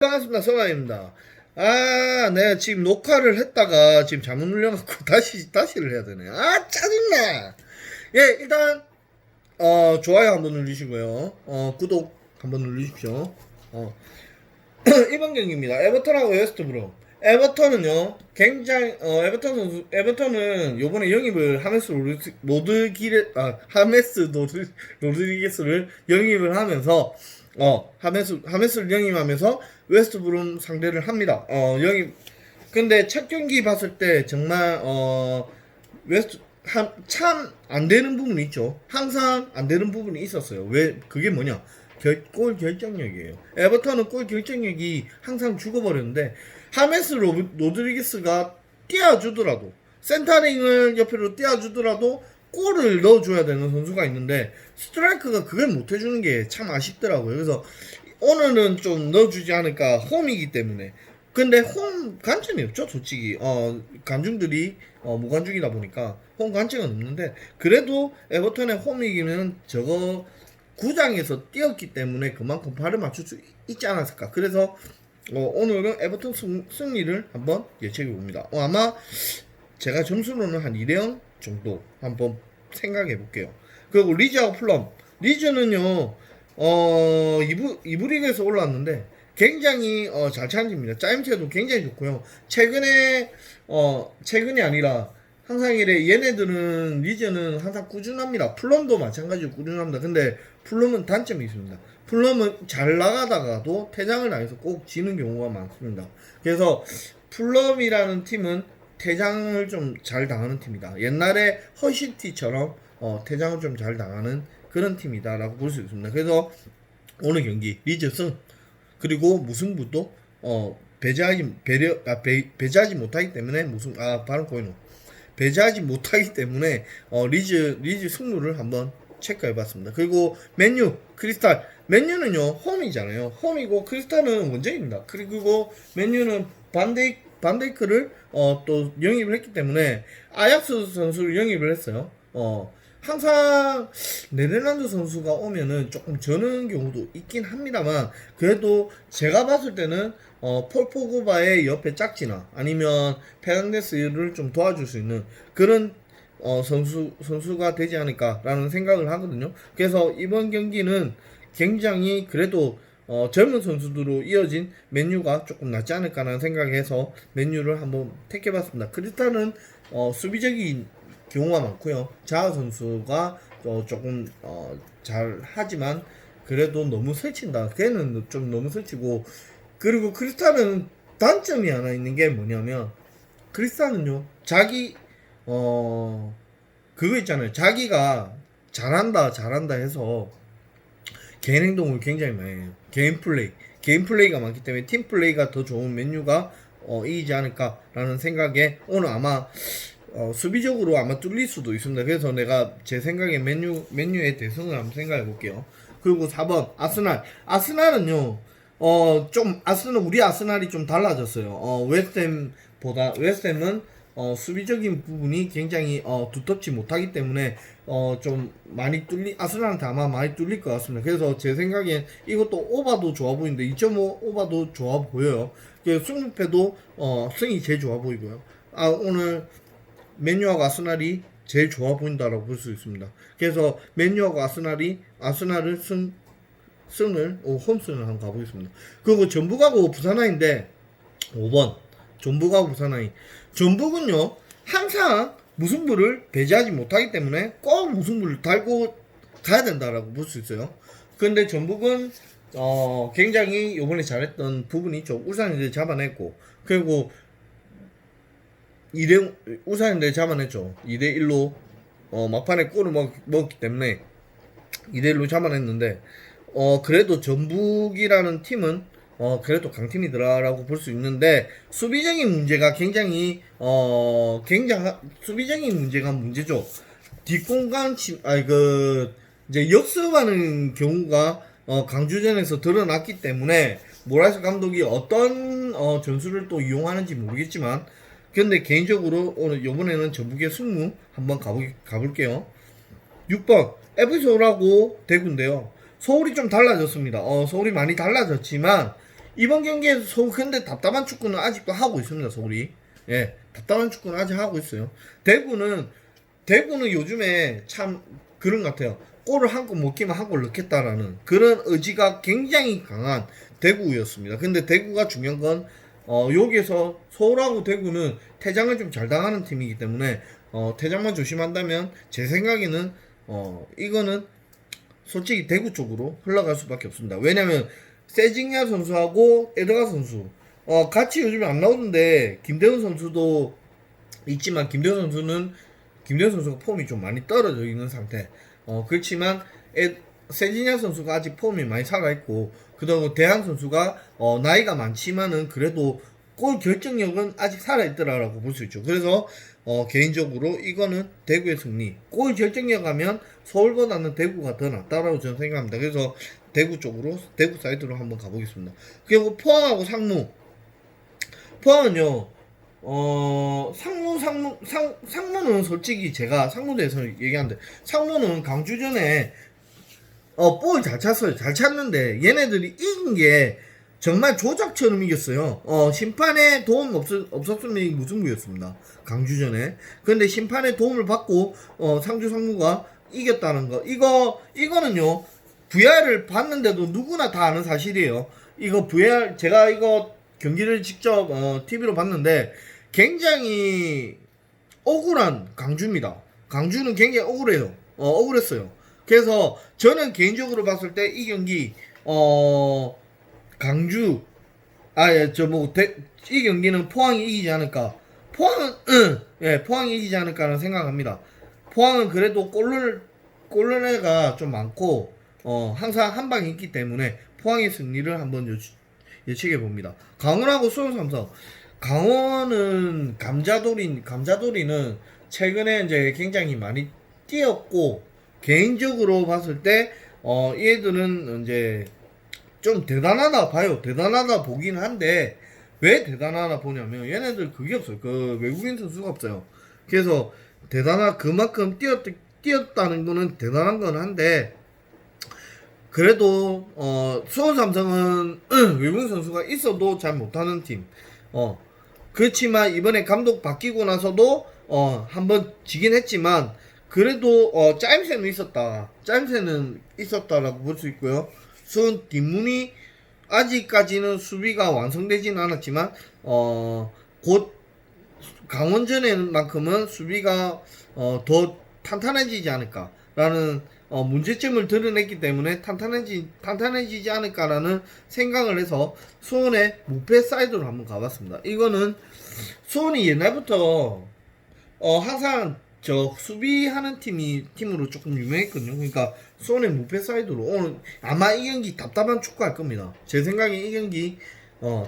반갑습니다. 성화입니다. 내가 지금 녹화를 했다가 지금 잘못 눌려갖고 다시를 해야 되네. 짜증나! 예, 일단, 좋아요 한번 누르시고요. 구독 한번 누르십시오. 이번 경기입니다. 에버턴하고 웨스트브룸. 에버턴은요, 굉장히, 에버턴은 요번에 영입을 하메스 로드리게스를 영입을 하면서, 하메스를 영입하면서 웨스트브룸 상대를 합니다. 근데 첫 경기 봤을 때 정말, 참 안 되는 부분이 있죠. 항상 안 되는 부분이 있었어요. 그게 뭐냐? 골 결정력이에요. 에버턴은 골 결정력이 항상 죽어버렸는데, 하메스 로드리게스가 띄워주더라도, 센터링을 옆으로 띄워주더라도, 골을 넣어줘야 되는 선수가 있는데, 스트라이크가 그걸 못해주는 게 참 아쉽더라고요. 그래서, 오늘은 좀 넣어주지 않을까, 홈이기 때문에. 근데 홈 관점이 없죠, 솔직히. 관중들이 무관중이다 보니까 홈 관점은 없는데, 그래도 에버턴의 홈이기는 저거 구장에서 뛰었기 때문에 그만큼 발을 맞출 수 있지 않았을까. 그래서 오늘은 에버턴 승리를 한번 예측해 봅니다. 아마 제가 점수로는 한 2대0 정도 한번 생각해 볼게요. 그리고 리즈하고 플럼. 리즈는요, 2부 리그에서 올라왔는데 굉장히 잘 차집니다. 짜임새도 굉장히 좋고요. 최근이 아니라 항상 이래 얘네들은 리즈는 항상 꾸준합니다. 플럼도 마찬가지로 꾸준합니다. 근데 플럼은 단점이 있습니다. 플럼은 잘 나가다가도 퇴장을 당해서 꼭 지는 경우가 많습니다. 그래서 플럼이라는 팀은 퇴장을 좀 잘 당하는 팀이다. 옛날에 허시티처럼 퇴장을 좀 잘 당하는 그런 팀이다라고 볼 수 있습니다. 그래서 오늘 경기 리즈 승, 그리고 무승부도 배제하지 못하기 때문에 발음 꼬이노. 배제하지 못하기 때문에 리즈 승부를 한번 체크해봤습니다. 그리고 맨유, 크리스탈. 맨유는요 홈이잖아요. 홈이고 크리스탈은 원정입니다. 그리고 맨유는 반데이크를 또 영입을 했기 때문에 아약스 선수를 영입을 했어요. 항상 네덜란드 선수가 오면은 조금 저는 경우도 있긴 합니다만, 그래도 제가 봤을 때는 폴 포그바의 옆에 짝지나 아니면 페르난데스를 좀 도와줄 수 있는 그런 선수가 되지 않을까라는 생각을 하거든요. 그래서 이번 경기는 굉장히 그래도 젊은 선수들로 이어진 맨유가 조금 낫지 않을까라는 생각해서 맨유를 한번 택해봤습니다. 크리스탈은 수비적인 경우가 많고요. 자하 선수가 조금 잘 하지만 그래도 너무 설친다. 걔는 좀 너무 설치고, 그리고 크리스탈은 단점이 하나 있는 게 뭐냐면, 크리스탈은요 자기 그거 있잖아요. 자기가 잘한다 해서 개인 행동을 굉장히 많이 해요. 개인 플레이가 많기 때문에 팀 플레이가 더 좋은 맨유가 이기지 않을까라는 생각에 오늘 아마 수비적으로 아마 뚫릴 수도 있습니다. 그래서 내가 제 생각에 맨유의 대승을 한번 생각해 볼게요. 그리고 4번 아스날은요 우리 아스날이 좀 달라졌어요. 웨스트햄은 수비적인 부분이 굉장히 두텁지 못하기 때문에 좀 많이 아스날한테 아마 많이 뚫릴 것 같습니다. 그래서 제 생각엔 이것도 오바도 좋아 보이는데 2.5 오바도 좋아 보여요. 승부패도 승이 제일 좋아 보이고요. 오늘 맨유하고 아스날이 제일 좋아 보인다라고 볼 수 있습니다. 그래서 맨유하고 아스날을 홈승을 한번 가보겠습니다. 그리고 전북하고 부산하인데 5번 전북하고 부산하인. 전북은요 항상 무승부를 배제하지 못하기 때문에 꼭 무승부를 달고 가야 된다라고 볼 수 있어요. 근데 전북은 굉장히 요번에 잘했던 부분이 있죠. 울산인데 잡아냈고, 그리고 울산인데 잡아냈죠. 2대1로 막판에 골을 먹었기 때문에 2대1로 잡아냈는데, 그래도 전북이라는 팀은 그래도 강팀이더라라고 볼 수 있는데, 수비적인 문제가 수비적인 문제가 문제죠. 뒷공간 이제 역습하는 경우가 강주전에서 드러났기 때문에 모라스 감독이 어떤 전술을 또 이용하는지 모르겠지만, 근데 개인적으로 오늘 요번에는 전북의 승무 한번 가볼게요. 6번 FC 서울하고 대구인데요. 서울이 좀 달라졌습니다. 서울이 많이 달라졌지만 이번 경기에서 서울 근데 답답한 축구는 아직도 하고 있습니다. 서울이. 예, 답답한 축구는 아직 하고 있어요. 대구는 요즘에 참 그런 것 같아요. 골을 한 골 못 끼면 한 골 넣겠다라는 그런 의지가 굉장히 강한 대구였습니다. 근데 대구가 중요한 건 여기에서 서울하고 대구는 퇴장을 좀 잘 당하는 팀이기 때문에 퇴장만 조심한다면 제 생각에는 이거는 솔직히 대구 쪽으로 흘러갈 수밖에 없습니다. 왜냐면 세징야 선수하고 에드가 선수 같이 요즘에 안 나오는데 김대훈 선수도 있지만 김대훈 선수가 폼이 좀 많이 떨어져 있는 상태. 그렇지만 세징야 선수가 아직 폼이 많이 살아있고 그다음 대한 선수가 나이가 많지만은 그래도 골 결정력은 아직 살아있더라라고 볼 수 있죠. 그래서 개인적으로 이거는 대구의 승리. 골 결정력 하면 서울보다는 대구가 더 낫다라고 저는 생각합니다. 그래서 대구 쪽으로 대구 사이드로 한번 가보겠습니다. 그리고 포항하고 상무. 포항은요. 상무는 솔직히 제가 상무 대해서 얘기하는데 상무는 강주전에 볼 잘 찼어요. 잘 찼는데 얘네들이 이긴 게 정말 조작처럼 이겼어요. 심판의 도움 없었으면 무승부였습니다. 강주전에. 근데 심판의 도움을 받고 상주 상무가 이겼다는 거. 이거는요. VR을 봤는데도 누구나 다 아는 사실이에요. 이거 VR 제가 이거 경기를 직접 TV로 봤는데 굉장히 억울한 강주입니다. 강주는 굉장히 억울해요. 억울했어요. 그래서 저는 개인적으로 봤을 때 이 경기 강주 이 경기는 포항이 이기지 않을까. 포항이 이기지 않을까라는 생각합니다. 포항은 그래도 골르네가 좀 많고 항상 한 방이 있기 때문에 포항의 승리를 한번 예측해 봅니다. 강원하고 수원 삼성. 강원은 감자돌이는 최근에 이제 굉장히 많이 뛰었고 개인적으로 봤을 때 얘들은 이제 좀 대단하다 봐요. 대단하다 보긴 한데 왜 대단하다 보냐면 얘네들 그게 없어요. 그 외국인 선수가 없어요. 그래서 그만큼 뛰었다는 거는 대단한 건 한데 그래도 수원 삼성은 외국인 선수가 있어도 잘 못하는 팀. 그렇지만 이번에 감독 바뀌고 나서도 한번 지긴 했지만 그래도 짜임새는 있었다라고 볼 수 있고요. 수원 뒷문이 아직까지는 수비가 완성되지는 않았지만 곧 강원전에만큼은 수비가 더 탄탄해지지 않을까라는 문제점을 드러냈기 때문에 탄탄해지지 않을까라는 생각을 해서 수원의 무패 사이드로 한번 가봤습니다. 이거는 수원이 옛날부터 항상 저 수비하는 팀으로 조금 유명했거든요. 그러니까 수원의 무패 사이드로 오늘 아마 이 경기 답답한 축구 할 겁니다. 제 생각에 이 경기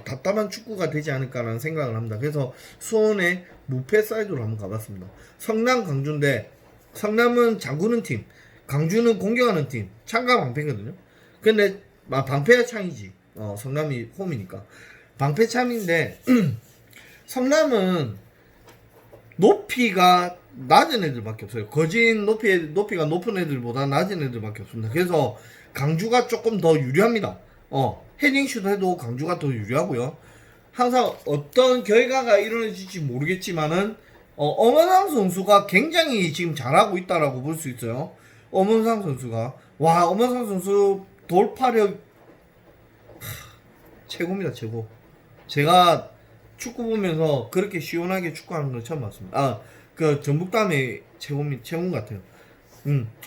답답한 축구가 되지 않을까라는 생각을 합니다. 그래서 수원의 무패 사이드로 한번 가봤습니다. 성남 강주인데 성남은 잠그는 팀, 강주는 공격하는 팀, 창가 방패거든요. 근데 방패야 창이지. 성남이 홈이니까 방패 창인데 성남은 높이가 낮은 애들밖에 없어요. 거진 높이가 높은 애들보다 낮은 애들밖에 없습니다. 그래서 강주가 조금 더 유리합니다. 헤딩슛 해도 강주가 더 유리하고요. 항상 어떤 결과가 일어날지 모르겠지만은 엄원상 선수가 굉장히 지금 잘하고 있다라고 볼 수 있어요. 엄원상 선수가 엄원상 선수 돌파력 최고입니다. 최고. 제가 축구 보면서 그렇게 시원하게 축구하는 걸 처음 봤습니다. 그 전북담의 최고인 것 같아요.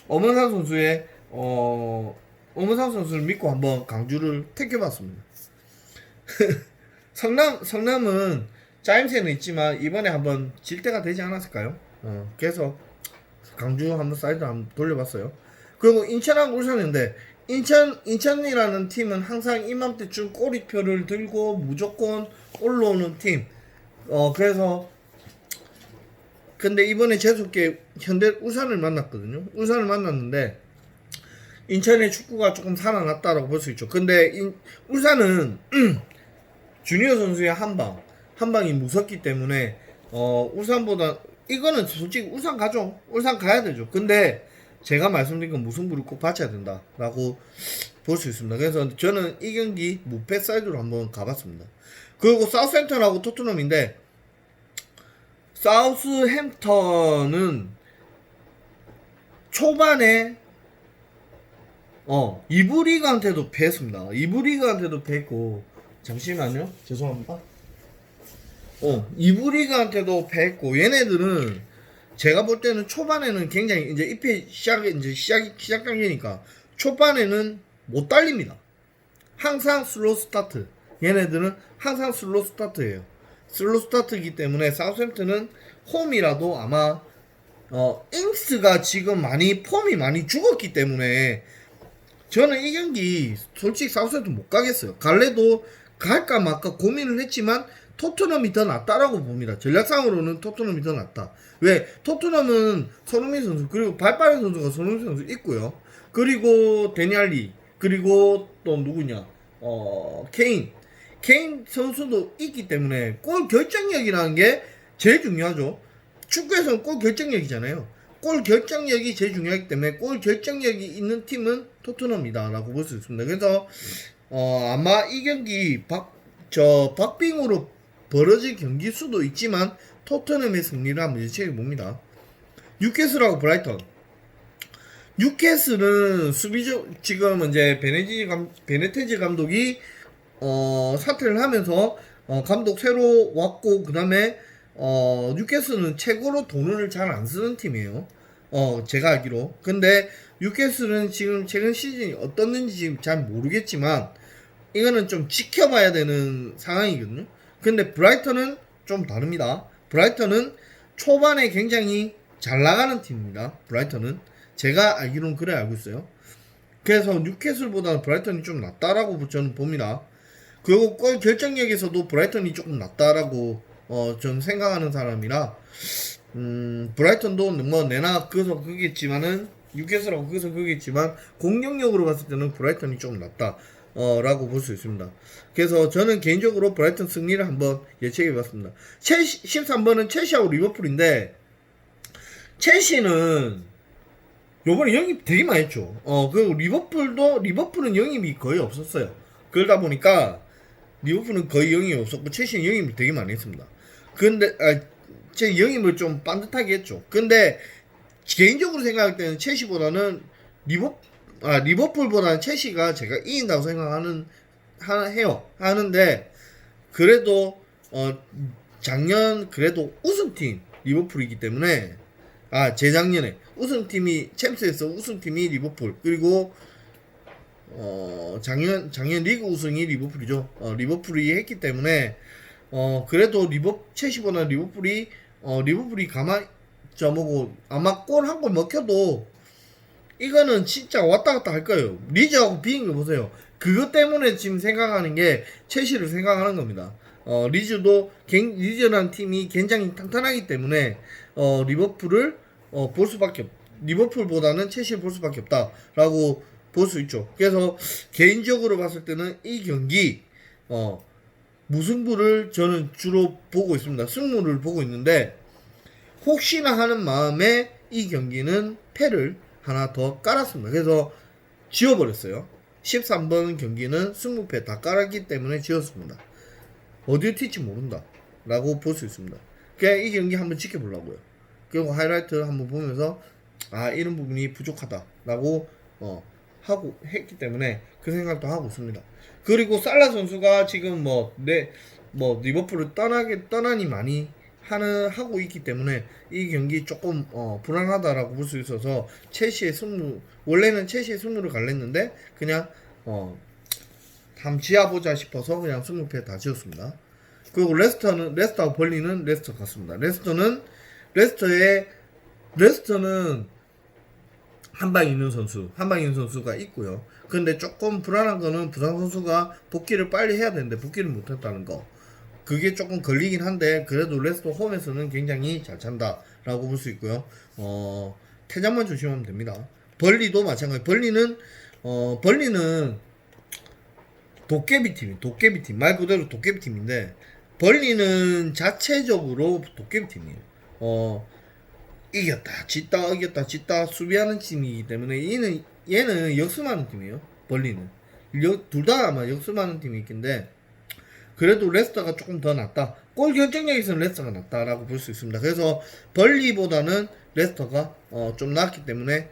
엄원상 선수의 엄원상 선수를 믿고 한번 강주를 택해봤습니다. 성남은 짜임새는 있지만 이번에 한번 질 때가 되지 않았을까요? 그래서 강주 한번 사이드 한번 돌려봤어요. 그리고 인천하고 울산인데 인천이라는 팀은 항상 이맘때쯤 꼬리표를 들고 무조건 올라오는 팀. 그래서 근데 이번에 재수없게 울산을 만났거든요. 울산을 만났는데 인천의 축구가 조금 살아났다라고 볼 수 있죠. 근데 울산은 주니어 선수의 한방이 무섭기 때문에 울산보다 이거는 솔직히 울산 가죠. 울산 가야 되죠. 근데 제가 말씀드린 건 무승부를 꼭 받쳐야 된다라고 볼 수 있습니다. 그래서 저는 이 경기 무패 사이드로 한번 가봤습니다. 그리고 사우스햄턴하고 토트넘인데 사우스햄턴은 초반에 이브리그한테도 패했습니다. 이브리그한테도 패했고 잠시만요. 죄송합니다. 이브리그한테도 패했고 얘네들은 제가 볼 때는 초반에는 굉장히 이제 입회 시작 단계니까 초반에는 못 달립니다. 항상 슬로우 스타트. 얘네들은 항상 슬로우 스타트예요. 슬로우 스타트이기 때문에 사우스햄튼은 홈이라도 아마 잉스가 지금 폼이 많이 죽었기 때문에 저는 이 경기 솔직히 사우스햄튼 못 가겠어요. 갈래도 갈까 말까 고민을 했지만 토트넘이 더 낫다라고 봅니다. 전략상으로는 토트넘이 더 낫다. 왜? 토트넘은 손흥민 선수 그리고 발빠른 선수가 손흥민 선수 있고요. 그리고 데니알리 그리고 또 누구냐 케인 선수도 있기 때문에 골 결정력이라는 게 제일 중요하죠. 축구에서는 골 결정력이잖아요. 골 결정력이 제일 중요하기 때문에 골 결정력이 있는 팀은 토트넘이다 라고 볼 수 있습니다. 그래서 아마 이 경기 박빙으로 벌어질 경기 수도 있지만 토트넘의 승리를 한번 예측해 봅니다. 뉴캐슬하고 브라이턴. 뉴캐슬은 수비적 지금 이제 베네테즈 감독이 사퇴를 하면서 감독 새로 왔고 그다음에 뉴캐슬은 최고로 돈을 잘 안 쓰는 팀이에요. 제가 알기로. 근데 뉴캐슬은 지금 최근 시즌이 어떻는지 지금 잘 모르겠지만 이거는 좀 지켜봐야 되는 상황이거든요. 근데 브라이턴은 좀 다릅니다. 브라이턴은 초반에 굉장히 잘 나가는 팀입니다. 브라이턴은 제가 알기로는 그래 알고 있어요. 그래서 뉴캐슬보다는 브라이턴이 좀 낫다라고 저는 봅니다. 그리고 골 결정력에서도 브라이턴이 조금 낫다라고 저는 생각하는 사람이라 브라이턴도 뭐 내나 그래서 그겠지만은 뉴캐슬하고 그래서 그겠지만 공격력으로 봤을 때는 브라이턴이 좀 낫다. 라고 볼 수 있습니다. 그래서 저는 개인적으로 브라이턴 승리를 한번 예측해 봤습니다. 13번은 첼시하고 리버풀인데 첼시는 요번에 영입 되게 많이 했죠. 그리고 리버풀은 영입이 거의 없었어요. 그러다 보니까 리버풀은 거의 영입이 없었고 첼시는 영입을 되게 많이 했습니다. 근데 제 영입을 좀 반듯하게 했죠. 근데 개인적으로 생각할 때는 첼시보다는 리버풀보다는 첼시가 제가 이긴다고 하는데 그래도 작년 그래도 우승팀 리버풀이기 때문에 재작년에 우승팀이 챔스에서 우승팀이 리버풀 그리고 작년 리그 우승이 리버풀이죠. 리버풀이 했기 때문에 그래도 첼시보다 리버풀이 가만 저보고 아마 골 한 골 먹혀도 이거는 진짜 왔다 갔다 할 거예요. 리즈하고 비긴 거 보세요. 그것 때문에 지금 생각하는 게 첼시를 생각하는 겁니다. 리즈라는 팀이 굉장히 탄탄하기 때문에 리버풀을 리버풀보다는 첼시를 볼 수밖에 없다라고 볼 수 있죠. 그래서 개인적으로 봤을 때는 이 경기 무승부를 저는 주로 보고 있습니다. 승부를 보고 있는데 혹시나 하는 마음에 이 경기는 패를 하나 더 깔았습니다. 그래서 지워버렸어요. 13번 경기는 승부패 다 깔았기 때문에 지웠습니다. 어디에 튈지 모른다 라고 볼 수 있습니다. 그냥 이 경기 한번 지켜보려고요. 그리고 하이라이트 한번 보면서 이런 부분이 부족하다 라고 하고 했기 때문에 그 생각도 하고 있습니다. 그리고 살라 선수가 지금 리버풀을 떠나니 많이 하고 있기 때문에 이 경기 조금 불안하다라고 볼 수 있어서 원래는 첼시의 승부를 갈랬는데 그냥 한번 지어보자 싶어서 그냥 승부패 다 지었습니다. 그리고 레스터하고 벌리는 레스터 같습니다. 레스터는 한방 있는 선수가 있고요. 근데 조금 불안한 거는 부상 선수가 복귀를 빨리 해야 되는데 복귀를 못했다는 거. 그게 조금 걸리긴 한데 그래도 레스터 홈에서는 굉장히 잘 찬다라고 볼 수 있고요. 퇴장만 조심하면 됩니다. 벌리도 마찬가지. 벌리는 도깨비팀 말 그대로 도깨비팀인데 벌리는 자체적으로 도깨비팀이에요. 이겼다 짓다 이겼다 짓다 수비하는 팀이기 때문에 얘는 역습하는 팀이에요. 벌리는 둘 다 아마 역습하는 팀이 있긴데 그래도 레스터가 조금 더 낫다. 골 결정력에서는 레스터가 낫다라고 볼 수 있습니다. 그래서 벌리보다는 레스터가 좀 낫기 때문에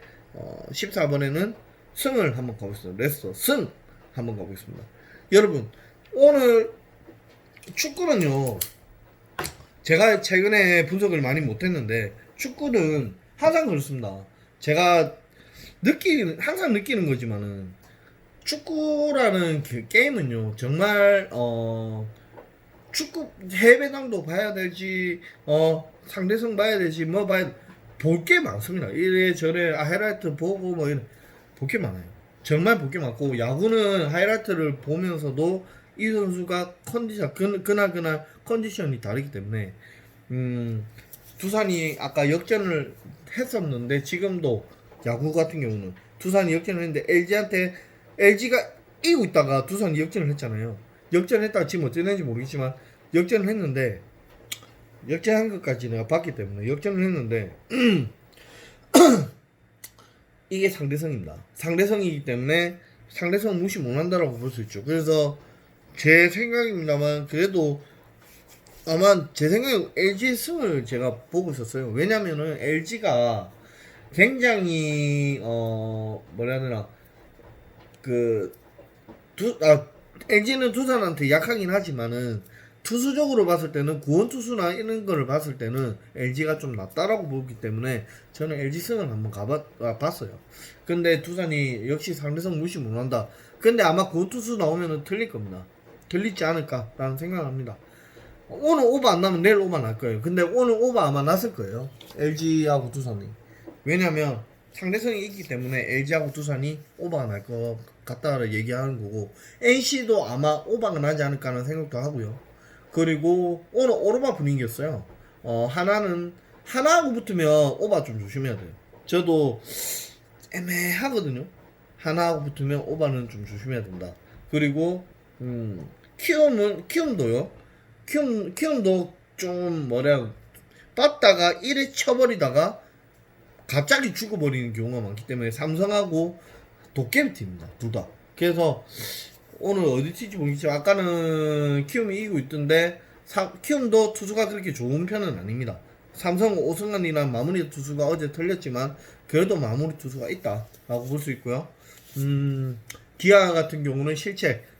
14번에는 승을 한번 가보겠습니다. 레스터 승 한번 가보겠습니다. 여러분 오늘 축구는요 제가 최근에 분석을 많이 못했는데 축구는 항상 그렇습니다. 제가 항상 느끼는 거지만은 축구라는 게임은요 정말 축구 해외당도 봐야 되지 상대성 봐야 되지 뭐 봐야 볼 게 많습니다. 이래저래 하이라이트 보고 뭐 이런 볼 게 많아요. 정말 볼 게 많고 야구는 하이라이트를 보면서도 이 선수가 컨디션 그날 컨디션이 다르기 때문에 두산이 아까 역전을 했었는데 지금도 야구 같은 경우는 두산이 역전을 했는데 LG가 이기고 있다가 두산이 역전을 했잖아요. 역전했다가 지금 어떻게 되는지 모르겠지만 역전을 했는데 역전한 것까지 내가 봤기 때문에 역전을 했는데 이게 상대성입니다. 상대성이기 때문에 상대성 무시 못한다라고 볼 수 있죠. 그래서 제 생각입니다만 그래도 아마 제 생각에 LG 승을 제가 보고 있었어요. 왜냐면은 LG가 굉장히 뭐라 해야 되나 LG는 두산한테 약하긴 하지만은 투수적으로 봤을 때는 구원투수나 이런 거를 봤을 때는 LG가 좀 낫다라고 보기 때문에 저는 LG 승을 한번 봤어요. 근데 두산이 역시 상대성 무시 못한다. 근데 아마 구원투수 나오면은 틀릴 겁니다. 틀리지 않을까라는 생각을 합니다. 오늘 오버 안 나면 내일 오버 날 거예요. 근데 오늘 오버 아마 났을 거예요. LG하고 두산이. 왜냐면 상대성이 있기 때문에 LG하고 두산이 오버가 날 것 같다를 얘기하는 거고 NC도 아마 오버가 나지 않을까 하는 생각도 하고요. 그리고 오늘 오르바 분위기였어요. 하나하고 붙으면 오버 좀 조심해야 돼요. 저도 애매하거든요. 하나하고 붙으면 오버는 좀 조심해야 된다. 그리고 키움도요. 키움도 좀 땄다가 1에 쳐버리다가 갑자기 죽어버리는 경우가 많기 때문에 삼성하고 도깨비팀입니다. 둘 다. 그래서 오늘 어디 튈지 모르겠지만 아까는 키움이 이기고 있던데 키움도 투수가 그렇게 좋은 편은 아닙니다. 삼성 오승환이랑 마무리 투수가 어제 틀렸지만 그래도 마무리 투수가 있다라고 볼 수 있고요. 기아 같은 경우는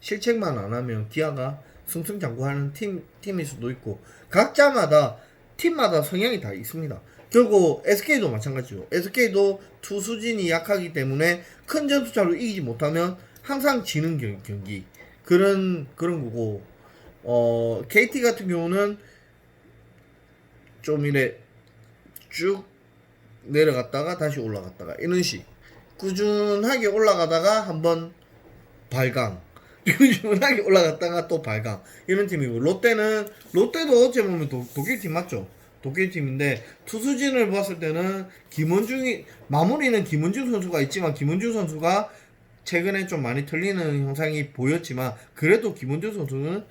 실책만 안 하면 기아가 승승장구하는 팀일 수도 있고 각자마다 팀마다 성향이 다 있습니다. 그리고 SK도 마찬가지죠. SK도 투수진이 약하기 때문에 큰 점수차로 이기지 못하면 항상 지는 경기 그런 거고 KT 같은 경우는 좀 이래 쭉 내려갔다가 다시 올라갔다가 이런 식 꾸준하게 올라가다가 한번 발강 꾸준하게 올라갔다가 또 발강 이런 팀이고 롯데도 어째 보면 독일팀 맞죠? 독일팀인데 투수진을 봤을 때는 마무리는 김원중 선수가 있지만 김원중 선수가 최근에 좀 많이 틀리는 형상이 보였지만 그래도 김원중 선수는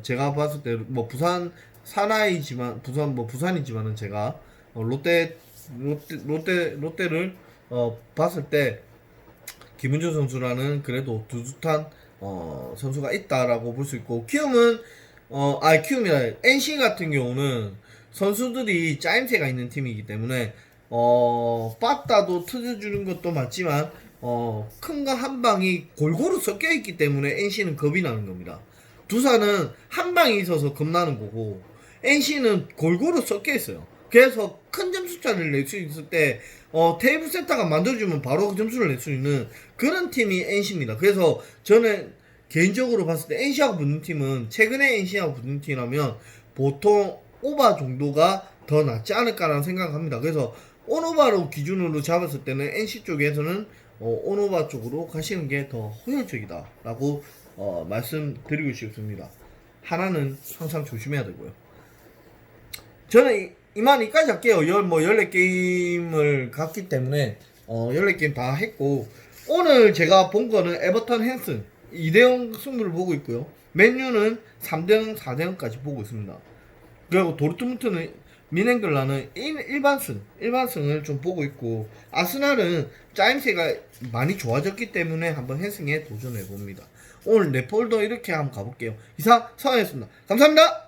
제가 봤을 때 뭐 부산 사나이지만 부산이지만은 제가 롯데를 봤을 때 김은주 선수라는 그래도 두둑한 선수가 있다라고 볼 수 있고 키움이라 NC 같은 경우는 선수들이 짜임새가 있는 팀이기 때문에 빠따도 터져주는 것도 맞지만 큰 거 한 방이 골고루 섞여 있기 때문에 NC는 겁이 나는 겁니다. 두산은 한 방이 있어서 겁나는 거고 NC는 골고루 섞여 있어요. 그래서 큰 점수차를 낼 수 있을 때 테이블 세터가 만들어주면 바로 그 점수를 낼 수 있는 그런 팀이 NC입니다. 그래서 저는 개인적으로 봤을 때 NC하고 붙는 팀은 최근에 NC하고 붙는 팀이라면 보통 오바 정도가 더 낫지 않을까라는 생각을 합니다. 그래서 온오바로 기준으로 잡았을 때는 NC 쪽에서는 온오바 쪽으로 가시는 게 더 효율적이다 라고 말씀드리고 싶습니다. 하나는 항상 조심해야 되고요. 저는 이만 여기까지 할게요. 14게임을 갔기 때문에 14게임 다 했고 오늘 제가 본 거는 에버턴 헨슨 2대0 승부를 보고 있고요. 맨유는 3대0, 4대0까지 보고 있습니다. 그리고 도르트문트는 미넨글라는 일반승을 좀 보고 있고, 아스날은 짜임새가 많이 좋아졌기 때문에 한번 해승에 도전해 봅니다. 오늘 내 폴더 이렇게 한번 가볼게요. 이상 서현이었습니다. 감사합니다.